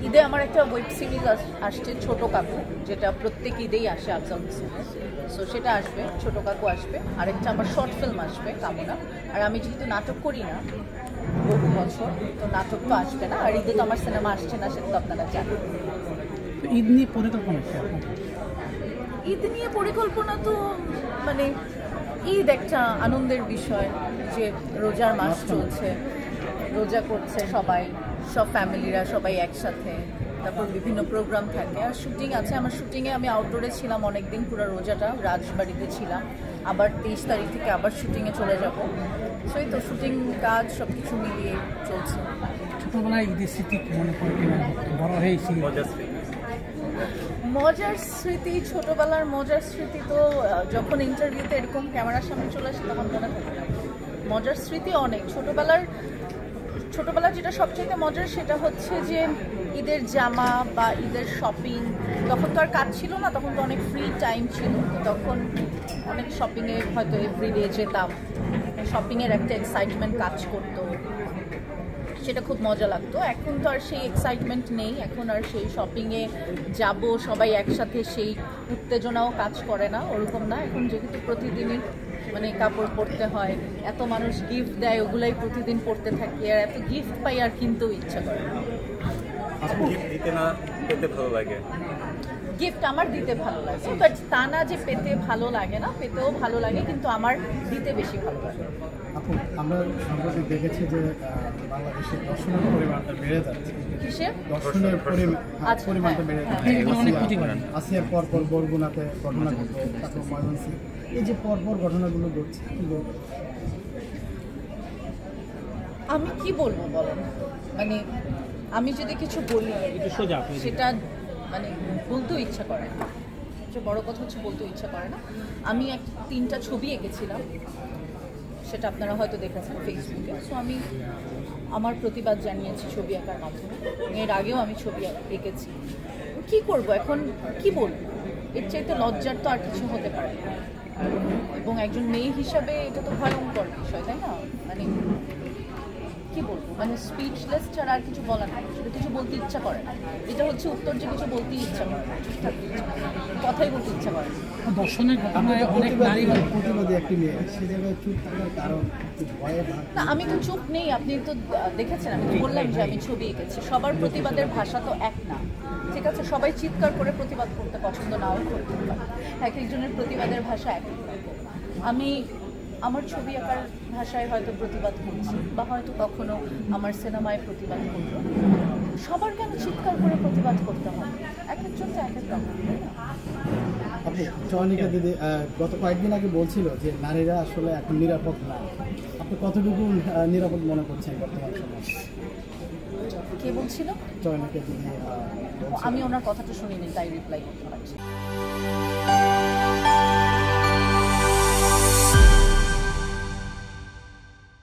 ঈদে আমার একটা ওয়েব সিরিজ আসছে ছোট কাকু, যেটা প্রত্যেক ঈদেই আসে আফজাল হোসেনের। সো সেটা আসবে, ছোট কাকু আসবে। আরেকটা আমার শর্ট ফিল্ম আসবে কামনা। আর আমি যেহেতু নাটক করি না বহু বছর, তো নাটক তো আসবে না। আর ঈদে তো আমার সিনেমা আসছে না, সেটা তো আপনারা জানেন। ঈদ নিয়ে পরিকল্পনা কি? ঈদ নিয়ে পরিকল্পনা তো মানে ঈদ একটা আনন্দের বিষয়, যে রোজার মাস চলছে, রোজা করছে সবাই, সব ফ্যামিলিরা সবাই একসাথে। তারপর বিভিন্ন প্রোগ্রাম থাকে, আর শুটিং আছে। আমার শুটিংয়ে আমি আউটডোরে ছিলাম অনেকদিন, পুরো রোজাটা রাজবাড়িতে ছিলাম। আবার 23 তারিখ থেকে আবার শুটিংয়ে চলে যাব। সেই তো শুটিং কাজ সব কিছু মিলিয়ে চলছে। ছোটবেলায় ঈদের স্মৃতি মনে পড়ে কিনা? বড় হয়েছি মজার স্মৃতি, ছোটবেলার মজার স্মৃতি তো যখন ইন্টারভিউতে এরকম ক্যামেরার সামনে চলে আসে তখন মনে থাকে না। মজার স্মৃতি অনেক। ছোটবেলার যেটা সবচেয়ে মজার সেটা হচ্ছে যে ঈদের জামা বা ঈদের শপিং। তখন তো আর কাজ ছিল না, তখন তো অনেক ফ্রি টাইম ছিল, তো তখন অনেক শপিংয়ে হয়তো এভরিডে যেতাম। শপিংয়ের একটা এক্সাইটমেন্ট কাজ করতো, সেটা খুব মজা লাগতো। এখন তো আর সেই এক্সাইটমেন্ট নেই, এখন আর সেই শপিংয়ে যাব সবাই একসাথে সেই উত্তেজনাও কাজ করে না, ওরকম না। এখন যেহেতু প্রতিদিনই মানে কাপড় পরতে হয়, এত মানুষ গিফট দেয়, ওগুলাই প্রতিদিন পরতে থাকি, আর এত গিফট পাই আর কিনতেও ইচ্ছা করে না। গিফট আমার দিতে ভালো লাগে, বাট তা না যে পেতে ভালো লাগে না, পেতেও ভালো লাগে, কিন্তু আমার দিতে বেশি ভালো লাগে। আপু, আমরা সম্প্রতি দেখেছি যে বাংলাদেশে দর্শনের পরিমাণটা বেড়ে যাচ্ছে। কিসের দর্শনের পরিমাণটা বেড়ে যাচ্ছে। আসিয়ার পরপর বরগুনাতে ঘটনা ঘটবে, তারপর ময়মনসিংহ, এই যে পরপর ঘটনাগুলো ঘটছে, কি বলবো? আমি কি বলবো বলেন, মানে আমি যদি কিছু বলি সেটা মানে বলতেও ইচ্ছা করে না। যে বড় কথা হচ্ছে বলতেও ইচ্ছা করে না। আমি 3টা ছবি এঁকেছিলাম, সেটা আপনারা হয়তো দেখেছেন ফেসবুকে। সো আমি আমার প্রতিবাদ জানিয়েছি ছবি আঁকার মাধ্যমে। এর আগেও আমি ছবি এঁকেছি। কি করব এখন, কি বলবো? এর চাইতে লজ্জার তো আর কিছু হতে পারে না। এবং একজন মেয়ে হিসাবে এটা তো ভয়ঙ্কর বিষয়, তাই না? মানে কি বলবো, মানে স্পিচলেস ছাড়া আর কিছু বলার নাই। সেটা কিছু বলতে ইচ্ছা করে না। এটা হচ্ছে উত্তর, যে কিছু বলতে ইচ্ছা করে না, কথাই বলতে ইচ্ছা করে না। দর্শনের ঘটনায় অনেক নারী প্রতিবাদী একটি মেয়ে, সে জায়গায় চুপ থাকার কারণ ভয়ে না, আমি তো চুপ নেই। আপনি তো দেখেছেন, আমি তো বললাম যে আমি ছবি এঁকেছি। সবার প্রতিবাদের ভাষা তো এক না, ঠিক আছে? সবাই চিৎকার করে প্রতিবাদ করতে পছন্দ নাও করতে পারে, এক একজনের প্রতিবাদের ভাষা এক। আমি আমার ছবি আঁকার ভাষায় হয়তো প্রতিবাদ করছি, বা হয়তো কখনো আমার সিনেমায় প্রতিবাদ করব। সবার কেন চিৎকার করে প্রতিবাদ করতে হবে? এক একজন তো এক এক রকম। আপনি চয়নিকা দিদি গত কয়েকদিন আগে বলছিল যে নারীরা আসলে এখন নিরাপদ না। আপনি কতটুকু নিরাপদ মনে করছেন বর্তমান সময়? কে বলছিল? চয়নিকা দিদি। আমি ওনার কথাটা শুনিনি, তাই রিপ্লাই করতে পারছি।